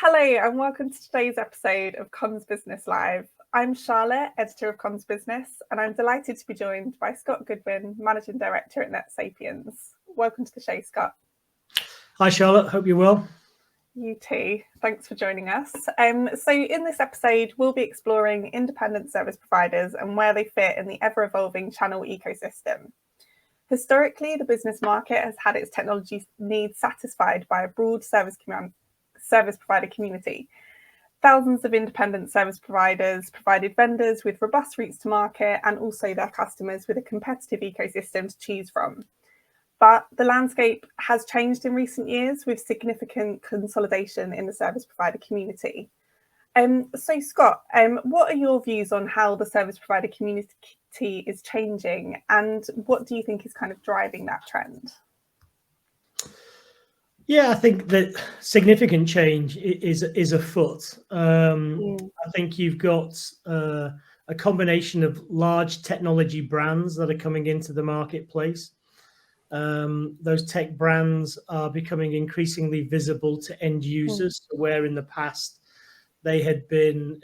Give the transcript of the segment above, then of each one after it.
Hello and welcome to today's episode of Comms Business Live. I'm Charlotte, editor of Comms Business, and I'm delighted to be joined by Scott Goodwin, Managing Director at NetSapiens. Welcome to the show, Scott. Hi Charlotte, hope you're well. You too. Thanks for joining us. So in this episode, we'll be exploring independent service providers and where they fit in the ever-evolving channel ecosystem. Historically, the business market has had its technology needs satisfied by a broad service provider community. Thousands of independent service providers provided vendors with robust routes to market and also their customers with a competitive ecosystem to choose from. But the landscape has changed in recent years with significant consolidation in the service provider community. So Scott, what are your views on how the service provider community is changing, and what do you think is kind of driving that trend? Yeah, I think that significant change is afoot. I think you've got a combination of large technology brands that are coming into the marketplace. Those tech brands are becoming increasingly visible to end users, where in the past they had been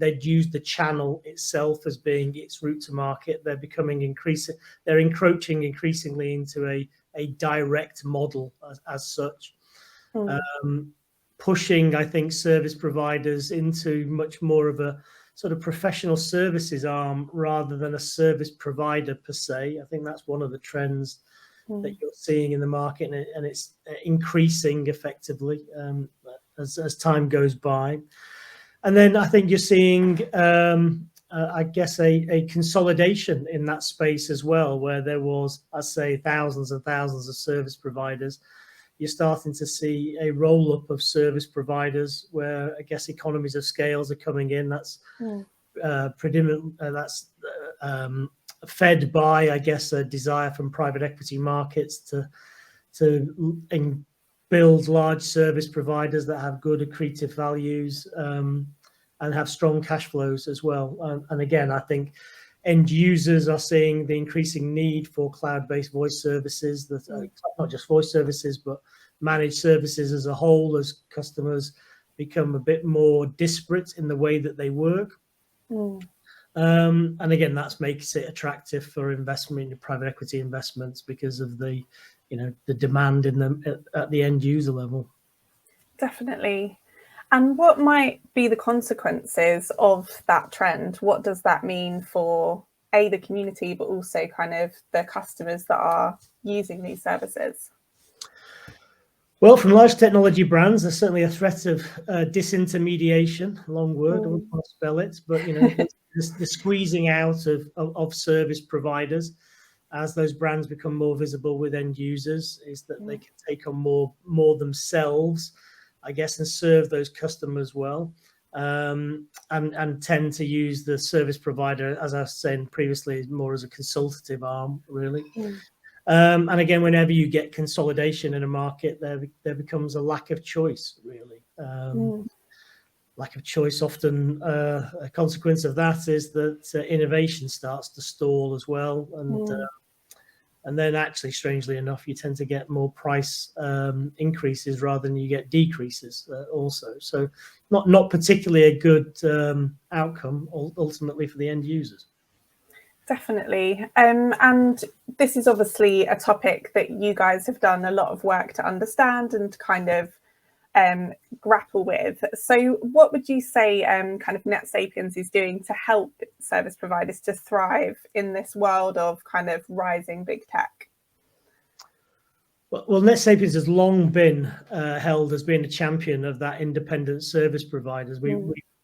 they'd used the channel itself as being its route to market. They're encroaching increasingly into a direct model as such, pushing, I think, service providers into much more of a sort of professional services arm rather than a service provider per se. I think that's one of the trends that you're seeing in the market, and it's increasing effectively as time goes by. And then I think you're seeing, I guess, a consolidation in that space as well, where there was, I say, thousands and thousands of service providers. You're starting to see a roll-up of service providers where, I guess, economies of scales are coming in. That's fed by, I guess, a desire from private equity markets to build large service providers that have good accretive values and have strong cash flows as well. And again, I think end users are seeing the increasing need for cloud-based voice services, that not just voice services, but managed services as a whole, as customers become a bit more disparate in the way that they work. And again, that makes it attractive for investment in private equity investments because of the demand at the end user level. Definitely. And what might be the consequences of that trend? What does that mean for the community, but also kind of the customers that are using these services? Well, from large technology brands, there's certainly a threat of disintermediation. Long word, I don't want to spell it, but the squeezing out of service providers as those brands become more visible with end users, is that they can take on more themselves, I guess, and serve those customers well, and tend to use the service provider, as I was saying previously, more as a consultative arm, really. And again, whenever you get consolidation in a market, there becomes a lack of choice, really. Lack of choice, often a consequence of that is that innovation starts to stall as well. And then actually, strangely enough, you tend to get more price increases rather than you get decreases also. So not particularly a good outcome ultimately for the end users. Definitely. And this is obviously a topic that you guys have done a lot of work to understand and kind of grapple with. So what would you say kind of NetSapiens is doing to help service providers to thrive in this world of kind of rising big tech? Well, NetSapiens has long been held as being a champion of that independent service providers. We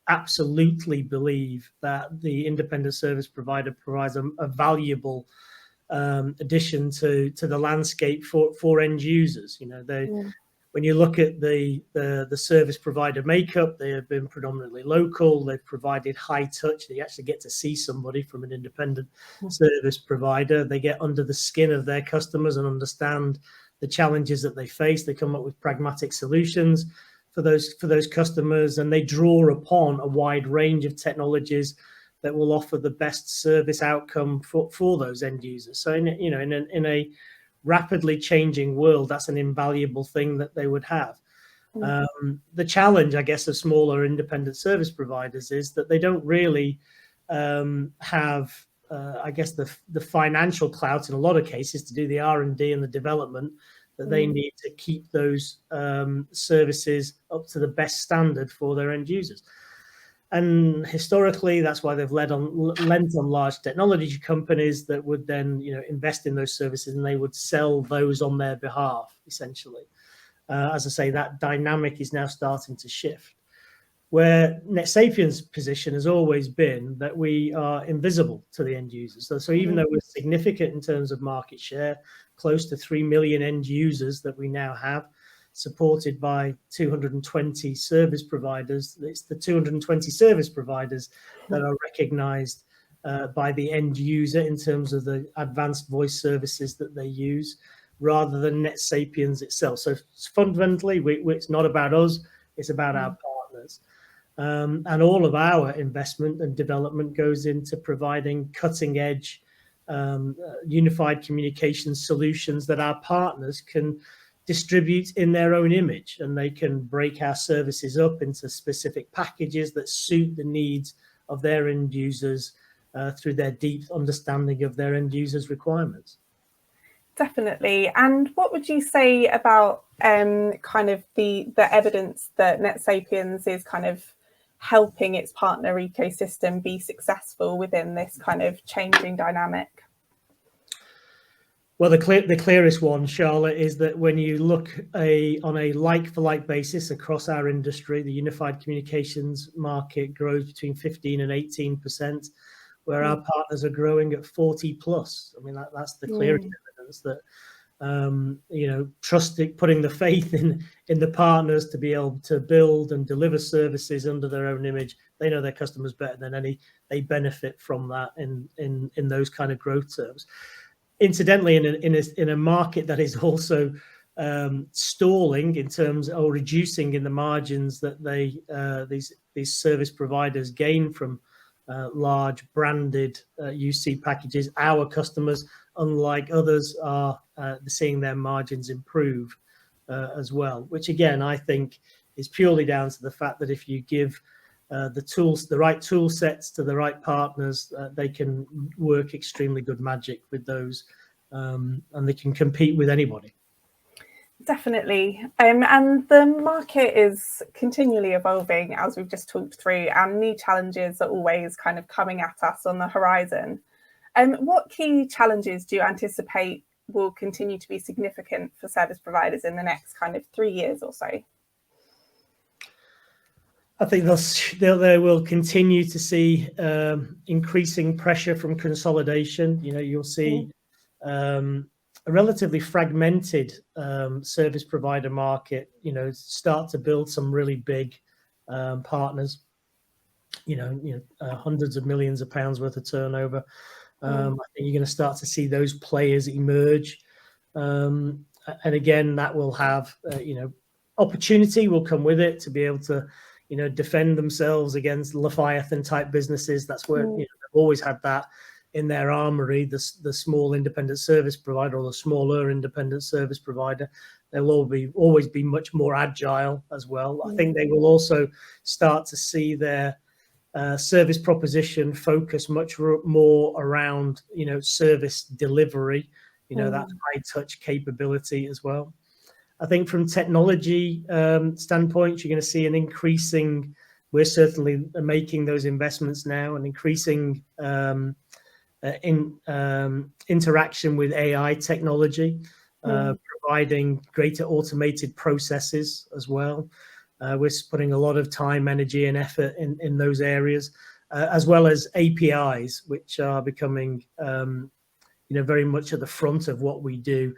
absolutely believe that the independent service provider provides a valuable addition to the landscape for end users. When you look at the service provider makeup, they have been predominantly local. They've provided high touch. They actually get to see somebody from an independent service provider. They get under the skin of their customers and understand the challenges that they face. They come up with pragmatic solutions for those customers, and they draw upon a wide range of technologies that will offer the best service outcome for those end users. So in a rapidly changing world, that's an invaluable thing that they would have. The challenge, I guess, of smaller independent service providers is that they don't really have, I guess, the financial clout in a lot of cases to do the R&D and the development that they need to keep those services up to the best standard for their end users. And historically, that's why they've lent on large technology companies that would then, invest in those services, and they would sell those on their behalf, essentially. As I say, that dynamic is now starting to shift. Where NetSapiens' position has always been that we are invisible to the end users. So even though we're significant in terms of market share, close to 3 million end users that we now have, supported by 220 service providers. It's the 220 service providers that are recognized by the end user in terms of the advanced voice services that they use, rather than NetSapiens itself. So fundamentally, it's not about us, it's about our partners. And all of our investment and development goes into providing cutting edge unified communication solutions that our partners can distribute in their own image, and they can break our services up into specific packages that suit the needs of their end users through their deep understanding of their end users' requirements. Definitely. And what would you say about kind of the evidence that NetSapiens is kind of helping its partner ecosystem be successful within this kind of changing dynamic? Well, the clearest one, Charlotte, is that when you look on a like-for-like basis across our industry, the unified communications market grows between 15 and 18%, where our partners are growing at 40 plus. I mean, that's the clearest evidence that, putting the faith in the partners to be able to build and deliver services under their own image. They know their customers better than any. They benefit from that in those kind of growth terms. Incidentally, in a market that is also stalling in terms, or reducing in the margins that these service providers gain from large branded UC packages, our customers, unlike others, are seeing their margins improve as well, which again I think is purely down to the fact that if you give the right tool sets to the right partners, they can work extremely good magic with those, and they can compete with anybody. Definitely. And the market is continually evolving, as we've just talked through, and new challenges are always kind of coming at us on the horizon. What key challenges do you anticipate will continue to be significant for service providers in the next kind of 3 years or so? I think they will continue to see increasing pressure from consolidation. You'll see a relatively fragmented service provider market, start to build some really big partners, hundreds of millions of pounds worth of turnover. I think you're going to start to see those players emerge. And again, that will have, opportunity will come with it to be able to, defend themselves against Leviathan type businesses. That's where they've always had that in their armory, the small independent service provider, or the smaller independent service provider. They'll always be much more agile as well. I think they will also start to see their service proposition focus much more around, service delivery, that high touch capability as well. I think from technology standpoint, you're going to see an increasing, we're certainly making those investments now, an increasing interaction with AI technology, providing greater automated processes as well. We're putting a lot of time, energy, and effort in those areas, as well as APIs, which are becoming, very much at the front of what we do.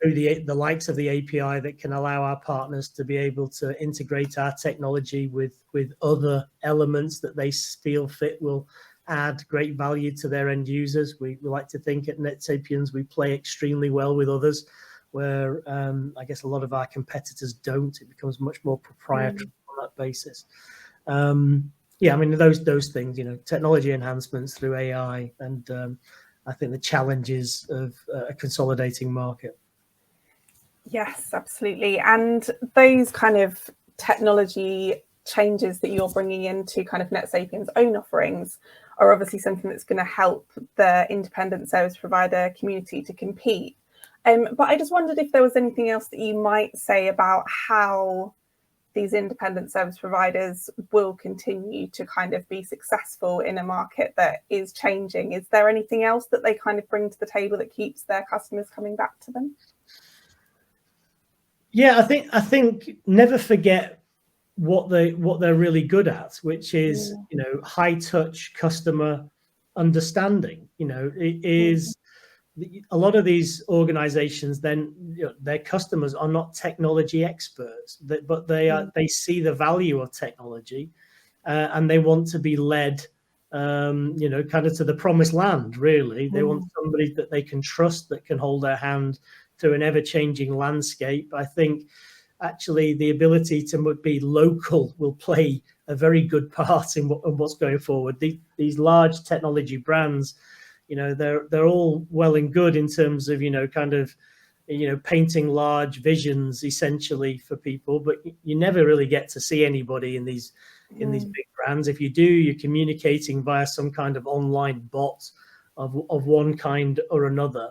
Through the likes of the API that can allow our partners to be able to integrate our technology with other elements that they feel fit will add great value to their end users. We like to think at NetSapiens we play extremely well with others, where I guess a lot of our competitors don't. It becomes much more proprietary on that basis. I mean, those things, technology enhancements through AI, and I think the challenges of a consolidating market. Yes, absolutely. And those kind of technology changes that you're bringing into kind of NetSapiens' own offerings are obviously something that's going to help the independent service provider community to compete. But I just wondered if there was anything else that you might say about how these independent service providers will continue to kind of be successful in a market that is changing. Is there anything else that they kind of bring to the table that keeps their customers coming back to them? Yeah, I think never forget what they're really good at, which is, you know, high touch customer understanding. You know, it is a lot of these organizations, then, you know, their customers are not technology experts, but they see the value of technology, and they want to be led, you know, kind of to the promised land. Really, they want somebody that they can trust, that can hold their hand through an ever-changing landscape. I think actually the ability to be local will play a very good part in what's going forward. These large technology brands, you know, they're all well and good in terms of, you know, kind of, you know, painting large visions essentially for people, but you never really get to see anybody in these big brands. If you do, you're communicating via some kind of online bot of one kind or another.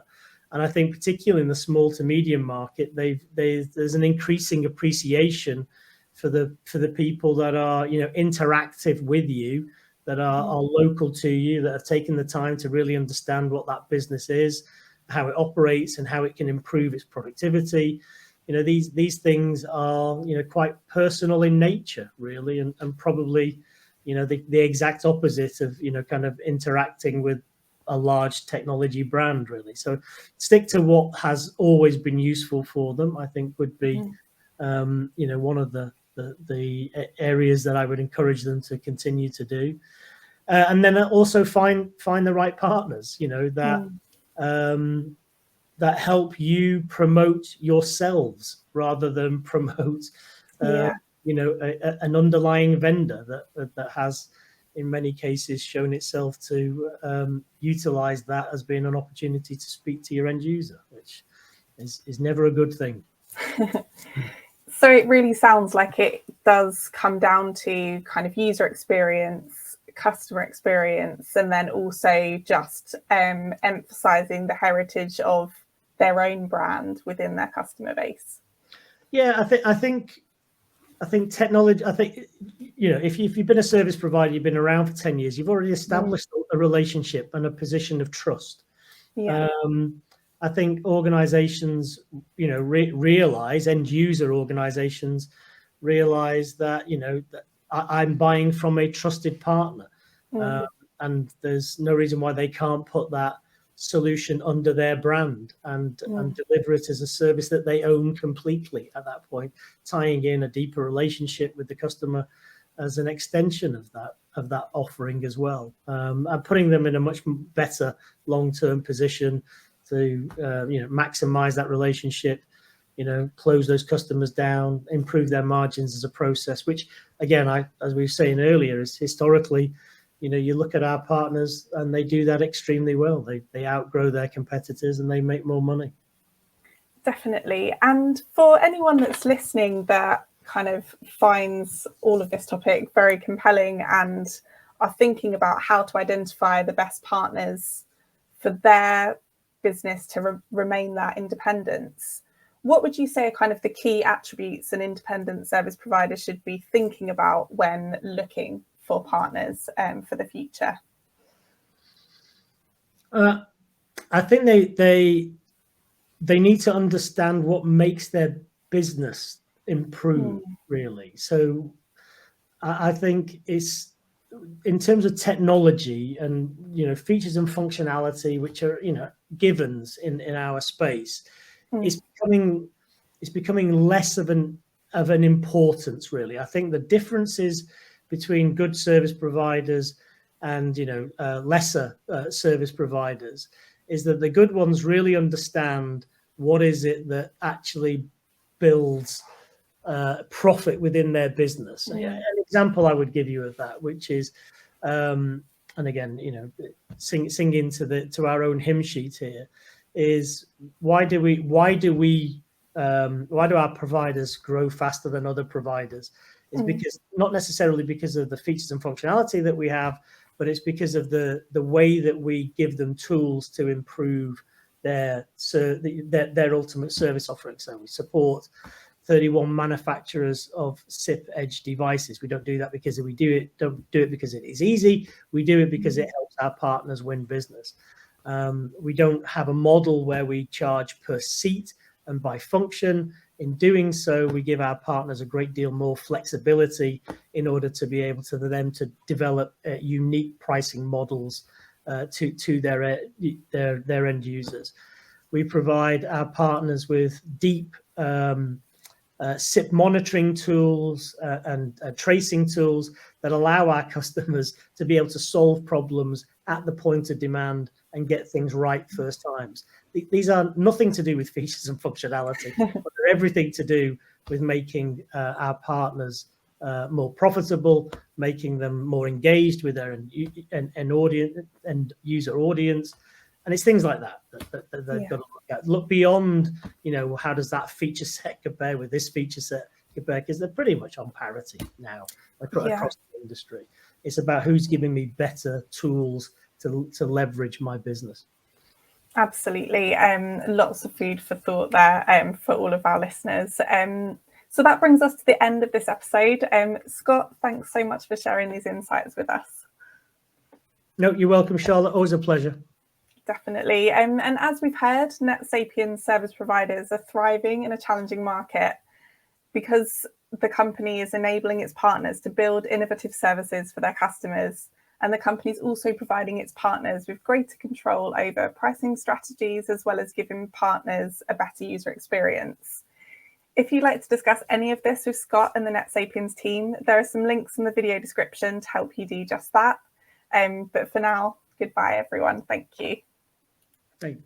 And I think particularly in the small to medium market, there's an increasing appreciation for the people that are, you know, interactive with you, that are local to you, that have taken the time to really understand what that business is, how it operates, and how it can improve its productivity. You know, these things are, you know, quite personal in nature, really, and probably, you know, the exact opposite of, you know, kind of interacting with a large technology brand, really. So stick to what has always been useful for them, I think would be, you know, one of the areas that I would encourage them to continue to do. And then also find the right partners, you know, that that help you promote yourselves rather than promote, you know, an underlying vendor that has, in many cases, shown itself to utilize that as being an opportunity to speak to your end user, which is never a good thing. So it really sounds like it does come down to kind of user experience, customer experience, and then also just emphasizing the heritage of their own brand within their customer base. Yeah, I think technology. I think, you know, if you've been a service provider, you've been around for 10 years, you've already established a relationship and a position of trust. Yeah. I think organizations, you know, realize, end user organizations realize that, you know, that I'm buying from a trusted partner, and there's no reason why they can't put that solution under their brand and deliver it as a service that they own completely at that point, tying in a deeper relationship with the customer as an extension of that offering as well, and putting them in a much better long-term position to, you know, maximize that relationship, you know, close those customers down, improve their margins as a process, which again, as we were saying earlier, is historically, you know, you look at our partners and they do that extremely well. They outgrow their competitors and they make more money. Definitely. And for anyone that's listening that kind of finds all of this topic very compelling and are thinking about how to identify the best partners for their business to remain that independence, what would you say are kind of the key attributes an independent service provider should be thinking about when looking for partners for the future? I think they need to understand what makes their business improve, really. So I think it's, in terms of technology and, you know, features and functionality, which are, you know, givens in our space, it's becoming less of an importance, really. I think the differences between good service providers and, you know, lesser service providers is that the good ones really understand what is it that actually builds profit within their business. An example I would give you of that, which is, and again, you know, singing to our own hymn sheet here, is why do we our providers grow faster than other providers? Is because not necessarily because of the features and functionality that we have, but it's because of the way that we give them tools to improve their ultimate service offering. So we support 31 manufacturers of SIP edge devices. We don't do that because don't do it because it is easy. We do it because it helps our partners win business. We don't have a model where we charge per seat and by function. In doing so, we give our partners a great deal more flexibility in order to be able to them to develop unique pricing models to their end users. We provide our partners with deep SIP monitoring tools and tracing tools that allow our customers to be able to solve problems at the point of demand and get things right first times. These are nothing to do with features and functionality, but they're everything to do with making our partners more profitable, making them more engaged with their audience and user audience. And it's things like that they've got to look at. Look beyond, how does that feature set compare with this feature set because they're pretty much on parity now across the industry. It's about who's giving me better tools to leverage my business. Absolutely. Lots of food for thought there for all of our listeners. So that brings us to the end of this episode. Scott, thanks so much for sharing these insights with us. No, you're welcome, Charlotte. Always a pleasure. Definitely. And as we've heard, NetSapiens service providers are thriving in a challenging market because the company is enabling its partners to build innovative services for their customers. And the company is also providing its partners with greater control over pricing strategies, as well as giving partners a better user experience. If you'd like to discuss any of this with Scott and the NetSapiens team, there are some links in the video description to help you do just that. But for now, goodbye, everyone. Thank you. Thank you.